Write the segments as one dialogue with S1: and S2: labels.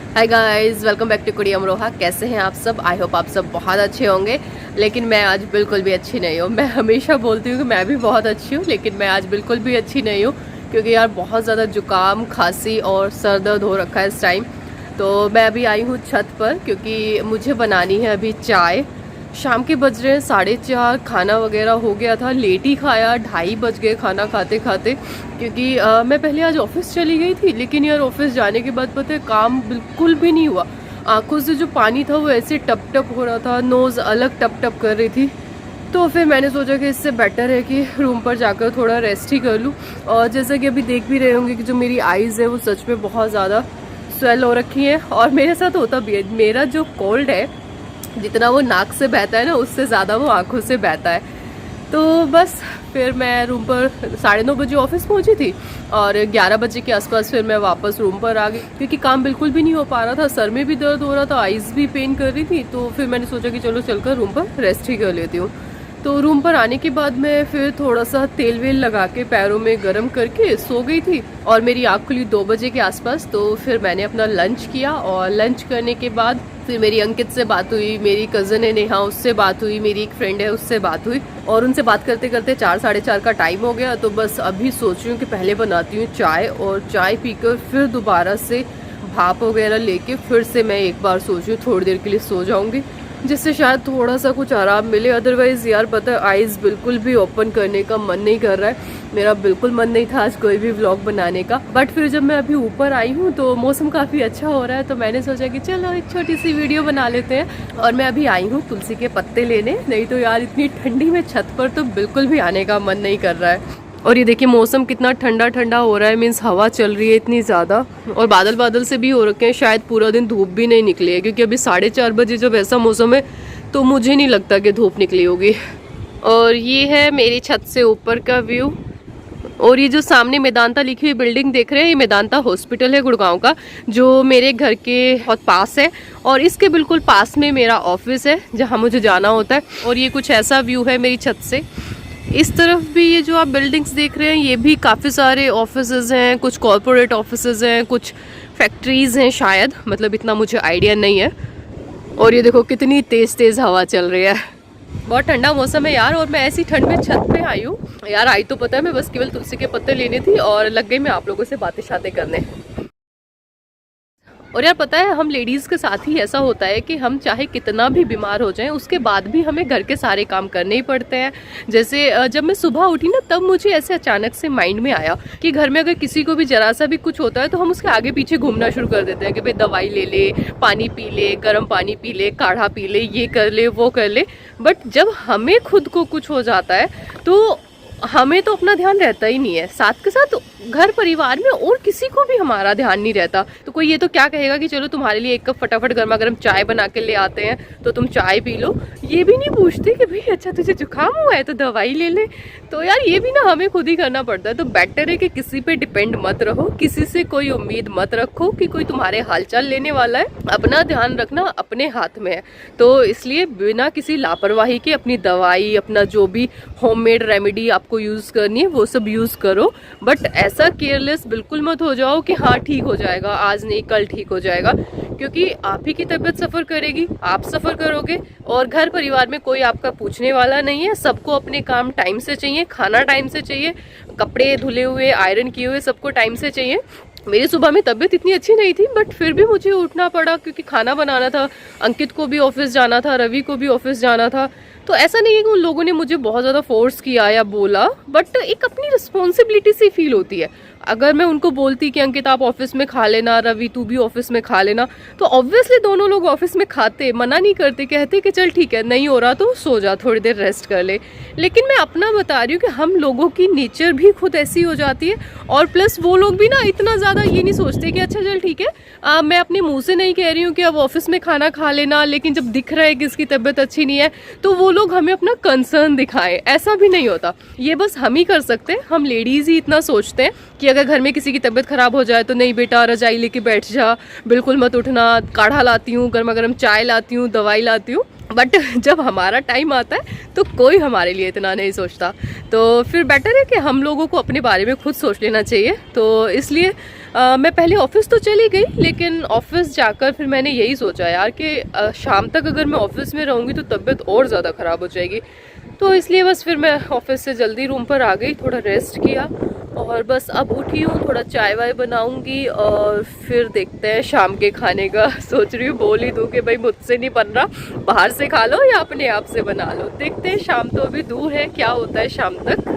S1: Hi guys, welcome back to Kudi Amroha. कैसे हैं आप सब? आई होप आप सब बहुत अच्छे होंगे। लेकिन मैं आज बिल्कुल भी अच्छी नहीं हूँ। मैं हमेशा बोलती हूँ कि मैं भी बहुत अच्छी हूँ, लेकिन मैं आज बिल्कुल भी अच्छी नहीं हूँ क्योंकि यार बहुत ज़्यादा जुकाम, खांसी और सर दर्द हो रखा है इस टाइम। तो मैं अभी आई हूँ छत पर क्योंकि मुझे बनानी है अभी चाय। शाम के बज रहे हैं 4:30। खाना वगैरह हो गया था, लेट ही खाया, 2:30 बज गए खाना खाते खाते क्योंकि मैं पहले आज ऑफिस चली गई थी। लेकिन यार ऑफिस जाने के बाद पता है काम बिल्कुल भी नहीं हुआ। आंखों से जो पानी था वो ऐसे टप टप हो रहा था, नोज़ अलग टप टप कर रही थी। तो फिर मैंने सोचा कि इससे बेटर है कि रूम पर जाकर थोड़ा रेस्ट ही कर लूँ। और जैसा कि अभी देख भी रहे होंगे कि जो मेरी आईज़ है वो सच में बहुत ज़्यादा स्वेल हो रखी है। और मेरे साथ होता भी है, मेरा जो कोल्ड है जितना वो नाक से बहता है ना, उससे ज़्यादा वो आंखों से बहता है। तो बस फिर मैं रूम पर 9:30 बजे ऑफिस पहुंची थी और 11 बजे के आसपास फिर मैं वापस रूम पर आ गई क्योंकि काम बिल्कुल भी नहीं हो पा रहा था। सर में भी दर्द हो रहा था, आईज भी पेन कर रही थी। तो फिर मैंने सोचा कि चलो चलकर रूम पर रेस्ट ही कर लेती हूँ। तो रूम पर आने के बाद मैं फिर थोड़ा सा तेल वेल लगा के पैरों में गर्म करके सो गई थी और मेरी आँख खुली 2 बजे के आसपास। तो फिर मैंने अपना लंच किया और लंच करने के बाद फिर मेरी अंकित से बात हुई, मेरी कज़न है नेहा उससे बात हुई, मेरी एक फ्रेंड है उससे बात हुई और उनसे बात करते करते 4 साढ़े 4 का टाइम हो गया। तो बस अभी सोच रही हूँ कि पहले बनाती हूँ चाय और चाय पीकर फिर दोबारा से भाप वगैरह लेके फिर से मैं एक बार सोच रही हूँ थोड़ी देर के लिए सो जाऊँगी, जिससे शायद थोड़ा सा कुछ आराम मिले। अदरवाइज़ यार पता है आइज़ बिल्कुल भी ओपन करने का मन नहीं कर रहा है। मेरा बिल्कुल मन नहीं था आज कोई भी व्लॉग बनाने का, बट फिर जब मैं अभी ऊपर आई हूँ तो मौसम काफ़ी अच्छा हो रहा है तो मैंने सोचा कि चलो एक छोटी सी वीडियो बना लेते हैं। और मैं अभी आई हूँ तुलसी के पत्ते लेने, नहीं तो यार इतनी ठंडी में छत पर तो बिल्कुल भी आने का मन नहीं कर रहा है। और ये देखिए मौसम कितना ठंडा ठंडा हो रहा है, मीन्स हवा चल रही है इतनी ज़्यादा और बादल बादल से भी हो रखे हैं। शायद पूरा दिन धूप भी नहीं निकली है क्योंकि अभी 4:30 बजे जब ऐसा मौसम है तो मुझे नहीं लगता कि धूप निकली होगी। और ये है मेरी छत से ऊपर का व्यू। और ये जो सामने मेदांता लिखी हुई बिल्डिंग देख रहे हैं, ये मेदांता हॉस्पिटल है गुड़गांव का, जो मेरे घर के बहुत पास है। और इसके बिल्कुल पास में मेरा ऑफिस है जहाँ मुझे जाना होता है। और ये कुछ ऐसा व्यू है मेरी छत से। इस तरफ भी ये जो आप बिल्डिंग्स देख रहे हैं ये भी काफ़ी सारे ऑफिसेज हैं, कुछ कॉरपोरेट ऑफिसेज हैं, कुछ फैक्ट्रीज हैं शायद, मतलब इतना मुझे आइडिया नहीं है। और ये देखो कितनी तेज़ तेज़ हवा चल रही है। बहुत ठंडा मौसम है यार। और मैं ऐसी ठंड में छत पे आई हूँ यार। आई तो पता है मैं बस केवल तुलसी के पत्ते लेने थी और लग गई मैं आप लोगों से बातें शातें करने। और यार पता है हम लेडीज़ के साथ ही ऐसा होता है कि हम चाहे कितना भी बीमार हो जाएं उसके बाद भी हमें घर के सारे काम करने ही पड़ते हैं। जैसे जब मैं सुबह उठी ना तब मुझे ऐसे अचानक से माइंड में आया कि घर में अगर किसी को भी जरा सा भी कुछ होता है तो हम उसके आगे पीछे घूमना शुरू कर देते हैं कि भाई दवाई ले ले, पानी पी ले, गर्म पानी पी ले, काढ़ा पी ले, ये कर ले वो कर ले। बट जब हमें खुद को कुछ हो जाता है तो हमें तो अपना ध्यान रहता ही नहीं है, साथ के साथ घर परिवार में और किसी को भी हमारा ध्यान नहीं रहता। तो कोई ये तो क्या कहेगा कि चलो तुम्हारे लिए एक कप फटाफट गर्मा गर्म चाय बना के ले आते हैं तो तुम चाय पी लो। ये भी नहीं पूछते कि भाई अच्छा तुझे जुकाम हुआ है तो दवाई ले ले। तो यार ये भी ना हमें खुद ही करना पड़ता है। तो बेटर है कि किसी पे डिपेंड मत रहो, किसी से कोई उम्मीद मत रखो कि कोई तुम्हारे हालचाल लेने वाला है। अपना ध्यान रखना अपने हाथ में है। तो इसलिए बिना किसी लापरवाही के अपनी दवाई, अपना जो भी होममेड रेमेडी आपको यूज़ करनी है वो सब यूज़ करो। बट ऐसा केयरलेस बिल्कुल मत हो जाओ कि हाँ ठीक हो जाएगा, आज नहीं कल ठीक हो जाएगा, क्योंकि आप ही की तबीयत सफ़र करेगी, आप सफ़र करोगे और घर परिवार में कोई आपका पूछने वाला नहीं है। सबको अपने काम टाइम से चाहिए, खाना टाइम से चाहिए, कपड़े धुले हुए आयरन किए हुए सबको टाइम से चाहिए। मेरी सुबह में तबीयत इतनी अच्छी नहीं थी बट फिर भी मुझे उठना पड़ा क्योंकि खाना बनाना था, अंकित को भी ऑफिस जाना था, रवि को भी ऑफिस जाना था। तो ऐसा नहीं है कि उन लोगों ने मुझे बहुत ज़्यादा फोर्स किया या बोला, बट एक अपनी रिस्पॉन्सिबिलिटी सी फील होती है। अगर मैं उनको बोलती कि अंकित आप ऑफिस में खा लेना, रवि तू भी ऑफिस में खा लेना, तो ऑब्वियसली दोनों लोग ऑफिस में खाते, मना नहीं करते, कहते कि चल ठीक है नहीं हो रहा तो सो जा, थोड़ी देर रेस्ट कर ले। लेकिन मैं अपना बता रही हूँ कि हम लोगों की नेचर भी खुद ऐसी हो जाती है। और प्लस वो लोग भी ना इतना ज़्यादा ये नहीं सोचते कि अच्छा चल ठीक है मैं अपने मुँह से नहीं कह रही हूँ कि अब ऑफिस में खाना खा लेना, लेकिन जब दिख रहा है कि इसकी तबीयत अच्छी नहीं है तो वो लोग हमें अपना कंसर्न दिखाएं, ऐसा भी नहीं होता। ये बस हम ही कर सकते हैं। हम लेडीज़ ही इतना सोचते हैं कि अगर घर में किसी की तबीयत खराब हो जाए तो नहीं बेटा रजाई लेके बैठ जा, बिल्कुल मत उठना, काढ़ा लाती हूँ, गर्मा गर्म चाय लाती हूँ, दवाई लाती हूँ। बट जब हमारा टाइम आता है तो कोई हमारे लिए इतना नहीं सोचता। तो फिर बेटर है कि हम लोगों को अपने बारे में खुद सोच लेना चाहिए। तो इसलिए मैं पहले ऑफिस तो चली गई, लेकिन ऑफिस जाकर फिर मैंने यही सोचा यार कि शाम तक अगर मैं ऑफिस में रहूँगी तो तबीयत और ज़्यादा ख़राब हो जाएगी। तो इसलिए बस फिर मैं ऑफिस से जल्दी रूम पर आ गई, थोड़ा रेस्ट किया और बस अब उठी हूँ, थोड़ा चाय वाय बनाऊँगी और फिर देखते हैं शाम के खाने का। सोच रही हूँ बोल ही दूँ कि भाई मुझसे नहीं बन रहा, बाहर से खा लो या अपने आप से बना लो। देखते हैं, शाम तो अभी दूर है, क्या होता है शाम तक।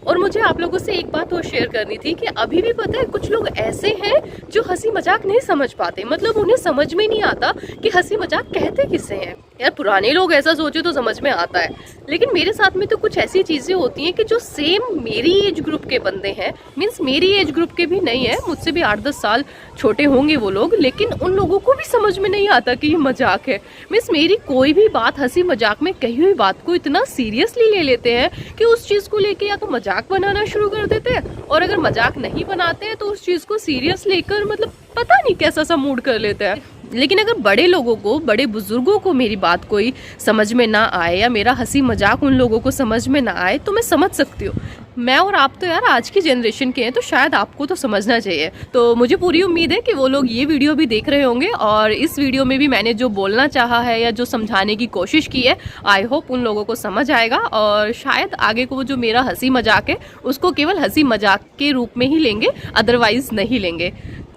S1: और मुझे आप लोगों से एक बात और शेयर करनी थी कि अभी भी पता है कुछ लोग ऐसे हैं जो हंसी मजाक नहीं समझ पाते, मतलब उन्हें समझ में नहीं आता कि हंसी मजाक कहते किसे हैं। यार पुराने लोग ऐसा सोचे तो समझ में आता है, लेकिन मेरे साथ में तो कुछ ऐसी चीज़ें होती हैं कि जो सेम मेरी एज ग्रुप के बंदे हैं, मीन्स मेरी एज ग्रुप के भी नहीं है, मुझसे भी 8-10 साल छोटे होंगे वो लोग, लेकिन उन लोगों को भी समझ में नहीं आता कि ये मजाक है। मीन्स मेरी कोई भी बात हंसी मजाक में कही हुई बात को इतना सीरियसली ले लेते हैं कि उस चीज़ को लेके या तो मजाक बनाना शुरू कर देते हैं, और अगर मजाक नहीं बनाते हैं तो उस चीज़ को सीरियस लेकर मतलब पता नहीं कैसा सा मूड कर लेते हैं। लेकिन अगर बड़े लोगों को, बड़े बुजुर्गों को मेरी बात कोई समझ में ना आए या मेरा हंसी मजाक उन लोगों को समझ में ना आए तो मैं समझ सकती हूँ। मैं और आप तो यार आज की जनरेशन के हैं, तो शायद आपको तो समझना चाहिए। तो मुझे पूरी उम्मीद है कि वो लोग ये वीडियो भी देख रहे होंगे और इस वीडियो में भी मैंने जो बोलना चाहा है या जो समझाने की कोशिश की है, आई होप उन लोगों को समझ आएगा और शायद आगे को जो मेरा हंसी मजाक है उसको केवल हंसी मजाक के रूप में ही लेंगे, अदरवाइज नहीं लेंगे।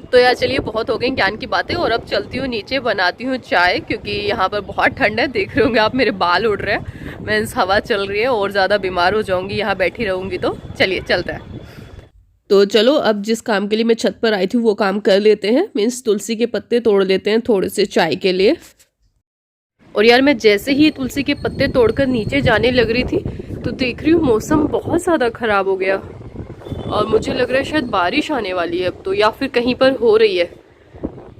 S1: तो यार चलिए, बहुत हो गई ज्ञान की बातें और अब चलती हूँ नीचे, बनाती हूँ चाय, क्योंकि यहाँ पर बहुत ठंड है। देख रहे होंगे आप मेरे बाल उड़ रहे हैं, मीन्स हवा चल रही है और ज़्यादा बीमार हो जाऊंगी यहाँ बैठी रहूंगी। तो चलिए चलते हैं। तो चलो, अब जिस काम के लिए मैं छत पर आई थी वो काम कर लेते हैं, मीन्स तुलसी के पत्ते तोड़ लेते हैं थोड़े से चाय के लिए। और यार मैं जैसे ही तुलसी के पत्ते तोड़कर नीचे जाने लग रही थी तो देख रही हूँ मौसम बहुत ज़्यादा ख़राब हो गया और मुझे लग रहा है शायद बारिश आने वाली है अब तो, या फिर कहीं पर हो रही है।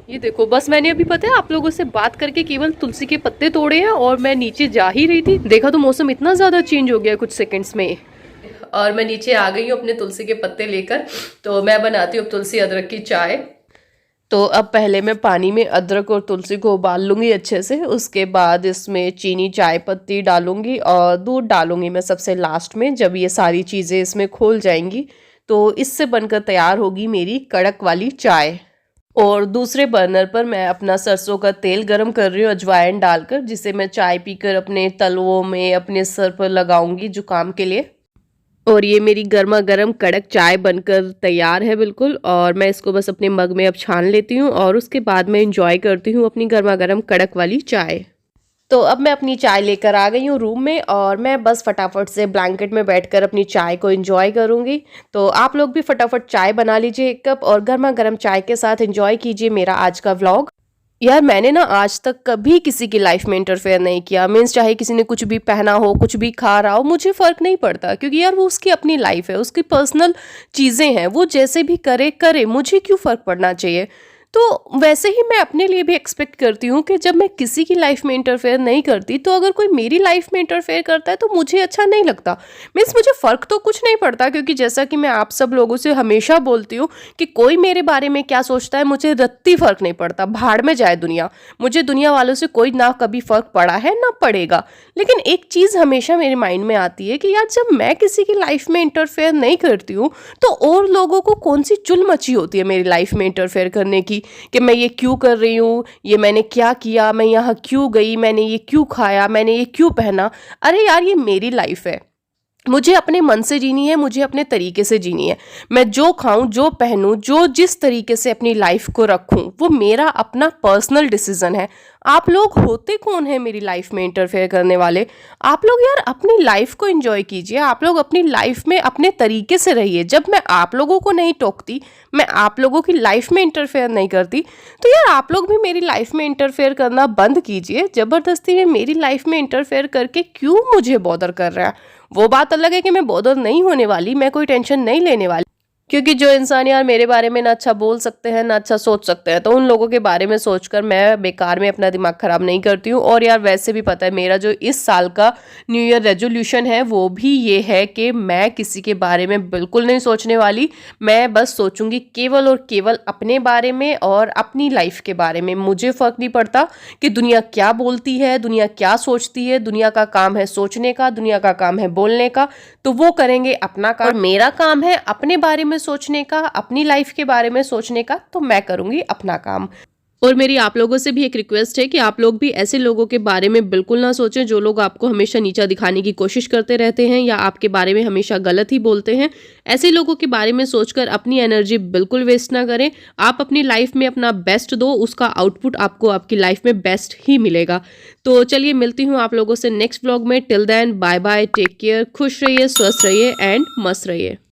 S1: ये देखो, बस मैंने अभी पता है आप लोगों से बात करके केवल तुलसी के पत्ते तोड़े हैं और मैं नीचे जा ही रही थी, देखा तो मौसम इतना ज़्यादा चेंज हो गया कुछ सेकंड्स में और मैं नीचे आ गई हूँ अपने तुलसी के पत्ते लेकर। तो मैं बनाती हूँ तुलसी अदरक की चाय। तो अब पहले मैं पानी में अदरक और तुलसी को उबाल लूँगी अच्छे से, उसके बाद इसमें चीनी, चाय पत्ती डालूँगी और दूध डालूँगी मैं सबसे लास्ट में, जब ये सारी चीज़ें इसमें खोल जाएंगी तो इससे बनकर तैयार होगी मेरी कड़क वाली चाय। और दूसरे बर्नर पर मैं अपना सरसों का तेल गरम कर रही हूँ अजवाइन डालकर, जिसे मैं चाय पीकर अपने तलवों में, अपने सर पर लगाऊंगी जुकाम के लिए। और ये मेरी गर्मा गर्म कड़क चाय बनकर तैयार है बिल्कुल, और मैं इसको बस अपने मग में अब छान लेती हूँ और उसके बाद मैं इंजॉय करती हूँ अपनी गर्मा गर्म कड़क वाली चाय। तो अब मैं अपनी चाय लेकर आ गई हूँ रूम में और मैं बस फटाफट से ब्लैंकेट में बैठकर अपनी चाय को एंजॉय करूँगी। तो आप लोग भी फटाफट चाय बना लीजिए 1 कप और गर्मा गर्म चाय के साथ एंजॉय कीजिए मेरा आज का व्लॉग। यार मैंने ना आज तक कभी किसी की लाइफ में इंटरफेयर नहीं किया, मीन्स चाहे किसी ने कुछ भी पहना हो, कुछ भी खा रहा हो, मुझे फ़र्क नहीं पड़ता, क्योंकि यार वो उसकी अपनी लाइफ है, उसकी पर्सनल चीज़ें हैं, वो जैसे भी करे करे, मुझे क्यों फ़र्क पड़ना चाहिए। तो वैसे ही मैं अपने लिए भी एक्सपेक्ट करती हूँ कि जब मैं किसी की लाइफ में इंटरफेयर नहीं करती, तो अगर कोई मेरी लाइफ में इंटरफेयर करता है तो मुझे अच्छा नहीं लगता। मीन्स मुझे फ़र्क तो कुछ नहीं पड़ता, क्योंकि जैसा कि मैं आप सब लोगों से हमेशा बोलती हूँ कि कोई मेरे बारे में क्या सोचता है मुझे रत्ती फ़र्क नहीं पड़ता, भाड़ में जाए दुनिया। मुझे दुनिया वालों से कोई ना कभी फ़र्क पड़ा है ना पड़ेगा। लेकिन एक चीज़ हमेशा मेरे माइंड में आती है कि यार जब मैं किसी की लाइफ में इंटरफेयर नहीं करती हूँ तो और लोगों को कौन सी चुल मची होती है मेरी लाइफ में इंटरफेयर करने की, कि मैं ये क्यों कर रही हूँ, ये मैंने क्या किया, मैं यहाँ क्यों गई, मैंने ये क्यों खाया, मैंने ये क्यों पहना। अरे यार ये मेरी लाइफ है, मुझे अपने मन से जीनी है, मुझे अपने तरीके से जीनी है। मैं जो खाऊं, जो पहनूं, जो जिस तरीके से अपनी लाइफ को रखूं, वो मेरा अपना पर्सनल डिसीजन है। आप लोग होते कौन है मेरी लाइफ में इंटरफेयर करने वाले। आप लोग यार अपनी लाइफ को एंजॉय कीजिए, आप लोग अपनी लाइफ में अपने तरीके से रहिए। जब मैं आप लोगों को नहीं टोकती, मैं आप लोगों की लाइफ में इंटरफेयर नहीं करती, तो यार आप लोग भी मेरी लाइफ में इंटरफेयर करना बंद कीजिए। ज़बरदस्ती में मेरी लाइफ में इंटरफेयर करके क्यों मुझे बॉदर कर रहा है। वो बात अलग है कि मैं बॉदर नहीं होने वाली, मैं कोई टेंशन नहीं लेने वाली, क्योंकि जो इंसान यार मेरे बारे में ना अच्छा बोल सकते हैं ना अच्छा सोच सकते हैं, तो उन लोगों के बारे में सोचकर मैं बेकार में अपना दिमाग ख़राब नहीं करती हूँ। और यार वैसे भी पता है मेरा जो इस साल का न्यू ईयर रेजोल्यूशन है वो भी ये है कि मैं किसी के बारे में बिल्कुल नहीं सोचने वाली। मैं बस सोचूंगी केवल और केवल अपने बारे में और अपनी लाइफ के बारे में। मुझे फ़र्क नहीं पड़ता कि दुनिया क्या बोलती है, दुनिया क्या सोचती है। दुनिया का काम है सोचने का, दुनिया का काम है बोलने का, तो वो करेंगे अपना काम। और मेरा काम है अपने बारे में में सोचने का, अपनी लाइफ के बारे में सोचने का, तो मैं करूँगी अपना काम। और मेरी आप लोगों से भी एक रिक्वेस्ट है कि आप लोग भी ऐसे लोगों के बारे में बिल्कुल ना सोचें जो लोग आपको हमेशा नीचा दिखाने की कोशिश करते रहते हैं या आपके बारे में हमेशा गलत ही बोलते हैं। ऐसे लोगों के बारे में सोचकर अपनी एनर्जी बिल्कुल वेस्ट ना करें। आप अपनी लाइफ में अपना बेस्ट दो, उसका आउटपुट आपको आपकी लाइफ में बेस्ट ही मिलेगा। तो चलिए मिलती हूँ आप लोगों से नेक्स्ट व्लॉग में। Till then bye bye, take care, खुश रहिए, स्वस्थ रहिए एंड मस्त रहिए।